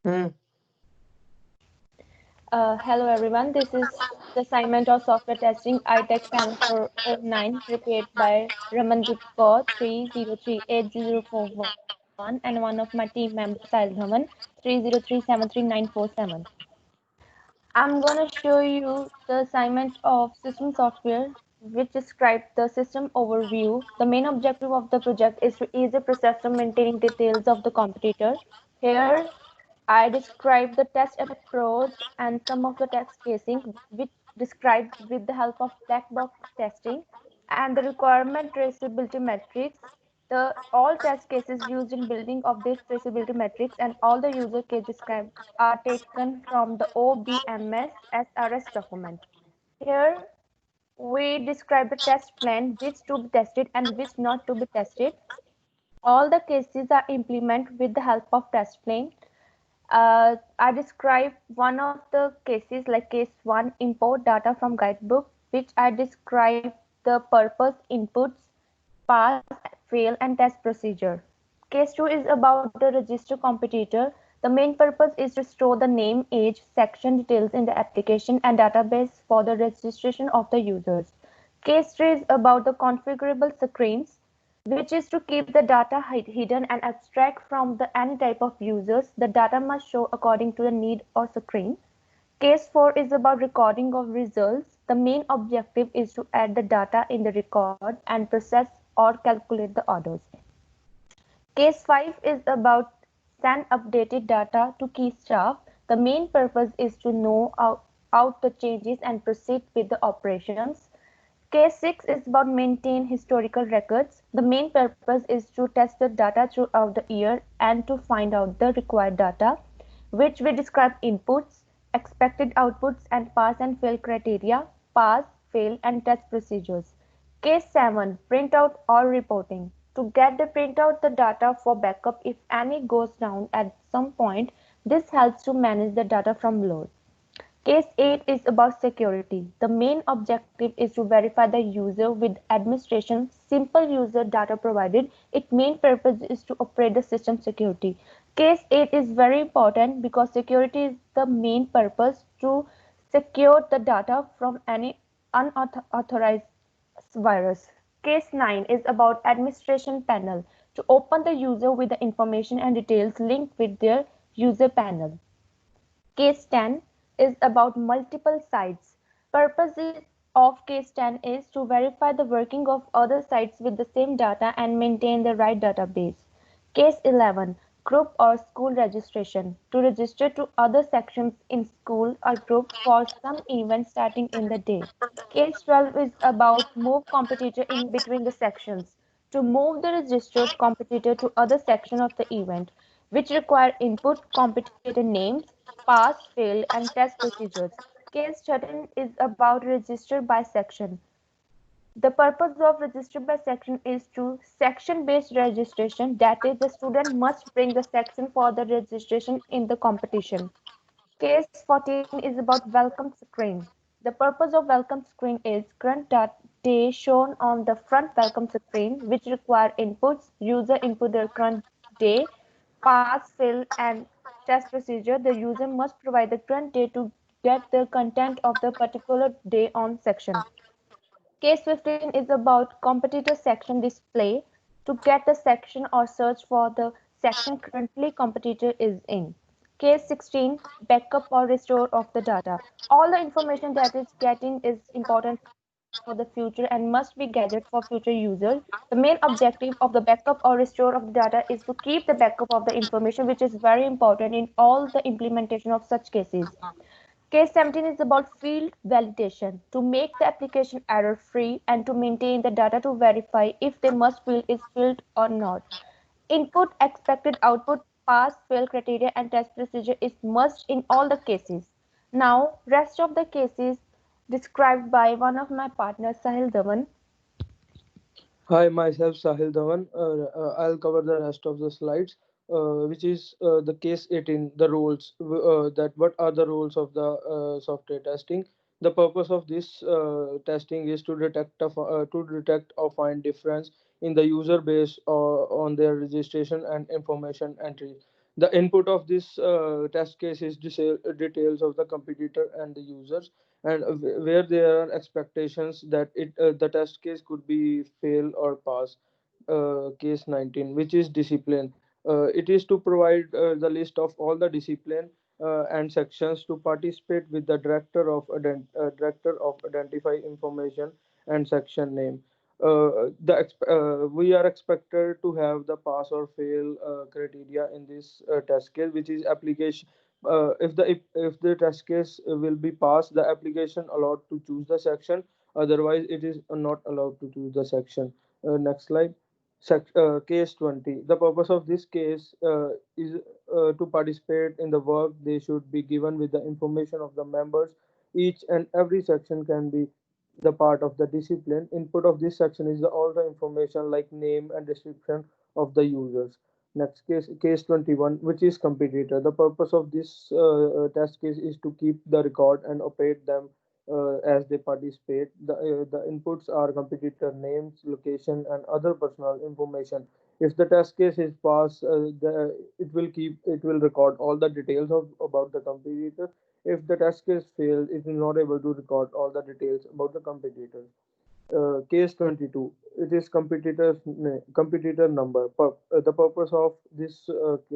Hmm. Hello everyone, this is the assignment of software testing iTech panel for O9 prepared by Ramandeep Kaur 3038041 and one of my team members Sahil Dhawan 303733947. I'm going to show you the assignment of system software which describes the system overview. The main objective of the project is to ease the process of maintaining details of the competitor. Here I describe the test approach and some of the test casing which described with the help of black box testing and the requirement traceability matrix. The all test cases used in building of this traceability matrix and all the user case described are taken from the OBMS SRS document. Here we describe the test plan, which to be tested and which not to be tested. All the cases are implemented with the help of test plan. I describe one of the cases like case 1 import data from guidebook, which I describe the purpose, inputs, pass, fail and test procedure. Case 2 is about the register competitor. The main purpose is to store the name, age, section details in the application and database for the registration of the users. Case 3 is about the configurable screens, which is to keep the data hidden and abstract from the any type of users. The data must show according to the need or screen. Case 4 is about recording of results. The main objective is to add the data in the record and process or calculate the orders. Case 5 is about send updated data to key staff. The main purpose is to know out the changes and proceed with the operations. Case 6 is about maintain historical records. The main purpose is to test the data throughout the year and to find out the required data, which we describe inputs, expected outputs and pass and fail criteria, pass, fail and test procedures. Case 7 printout or reporting. To get the printout the data for backup if any goes down at some point, this helps to manage the data from load. Case 8 is about security. The main objective is to verify the user with administration simple user data provided. Its main purpose is to operate the system security. Case 8 is very important because security is the main purpose to secure the data from any unauthorized virus. Case 9 is about administration panel to open the user with the information and details linked with their user panel. Case 10 is about multiple sites. Purpose of case 10 is to verify the working of other sites with the same data and maintain the right database. Case 11 group or school registration to register to other sections in school or group for some event starting in the day. Case 12 is about move competitor in between the sections to move the registered competitor to other section of the event, which require input competitor names, pass, fail, and test procedures. Case 13 is about register by section. The purpose of register by section is to section-based registration, that is, the student must bring the section for the registration in the competition. Case 14 is about welcome screen. The purpose of welcome screen is current day shown on the front welcome screen, which require inputs. User input their current day, pass, fill, and test procedure. The user must provide the current day to get the content of the particular day on section. Case 15 is about competitor section display to get the section or search for the section currently competitor is in. Case 16 backup or restore of the data. All the information that is getting is important for the future and must be gathered for future users. The main objective of the backup or restore of the data is to keep the backup of the information, which is very important in all the implementation of such cases. Case 17 is about field validation to make the application error free and to maintain the data to verify if the must field is filled or not. Input, expected output, pass, fail criteria and test procedure is must in all the cases. Now, rest of the cases described by one of my partners Sahil Dhawan. Hi, myself Sahil Dhawan. I'll cover the rest of the slides, which is the case 18, the roles. That what are the roles of the software testing? The purpose of this testing is to detect or find difference in the user base or on their registration and information entry. The input of this test case is details of the competitor and the users, and where there are expectations that the test case could be fail or pass. Case 19, which is discipline. It is to provide the list of all the discipline and sections to participate with the director of identify information and section name. We are expected to have the pass or fail criteria in this test case, which is application. If the test case will be passed, the application allowed to choose the section. Otherwise, it is not allowed to choose the section. Next slide. Case 20. The purpose of this case is to participate in the work. They should be given with the information of the members. Each and every section can be the part of the discipline. Input of this section is all the information like name and description of the users. Next case, case 21, which is competitor. The purpose of this test case is to keep the record and operate them as they participate. The inputs are competitor names, location, and other personal information. If the test case is passed, it will record all the details of about the competitor. If the test case fails, it is not able to record all the details about the competitors. Case 22. It is competitor number. The purpose of this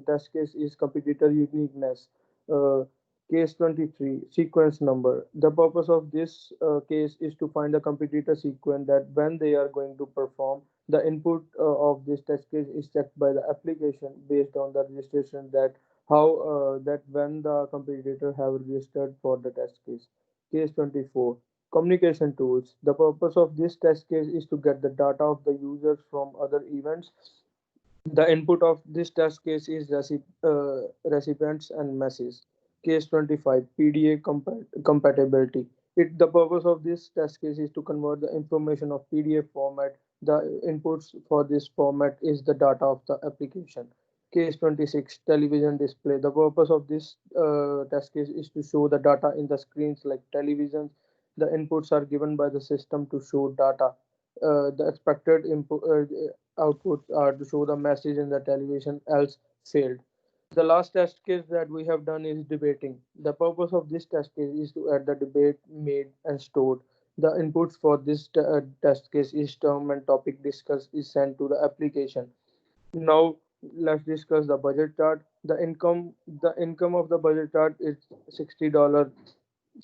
test case is competitor uniqueness. Uh, Case 23. Sequence number. The purpose of this case is to find the competitor sequence that when they are going to perform. The input of this test case is checked by the application based on the registration that when the competitor have registered for the test case. Case 24. Communication tools. The purpose of this test case is to get the data of the users from other events. The input of this test case is recipients and messages. Case 25, PDA compatibility. The purpose of this test case is to convert the information of PDF format. The inputs for this format is the data of the application. Case 26, television display. The purpose of this test case is to show the data in the screens like televisions. The inputs are given by the system to show data. The expected outputs are to show the message in the television, else failed. The last test case that we have done is debating. The purpose of this test case is to add the debate made and stored. The inputs for this test case is term and topic discussed is sent to the application. Now let's discuss the budget chart. The income of the budget chart is $60,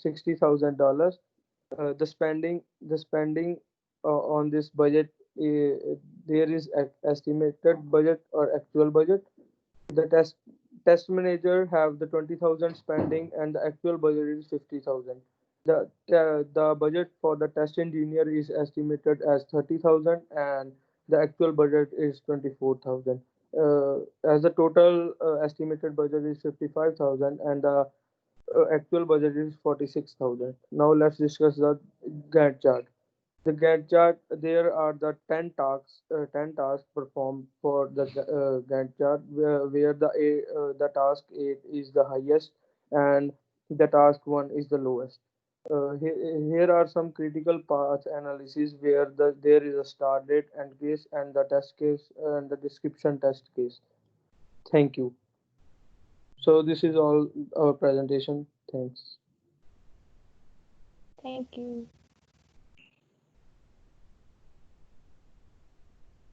$60,000. The spending on this budget, there is estimated budget or actual budget. The test manager have the 20,000 spending and the actual budget is 50,000. The budget for the test engineer is estimated as 30,000 and the actual budget is 24,000. As the total estimated budget is 55,000 and the actual budget is 46,000. Now let's discuss the Gantt chart. The Gantt chart, there are the 10 tasks performed for the Gantt chart, where the task 8 is the highest and the task 1 is the lowest. Here are some critical path analysis where there is a start date and case and the test case and the description test case. Thank you. So this is all our presentation. Thanks. Thank you.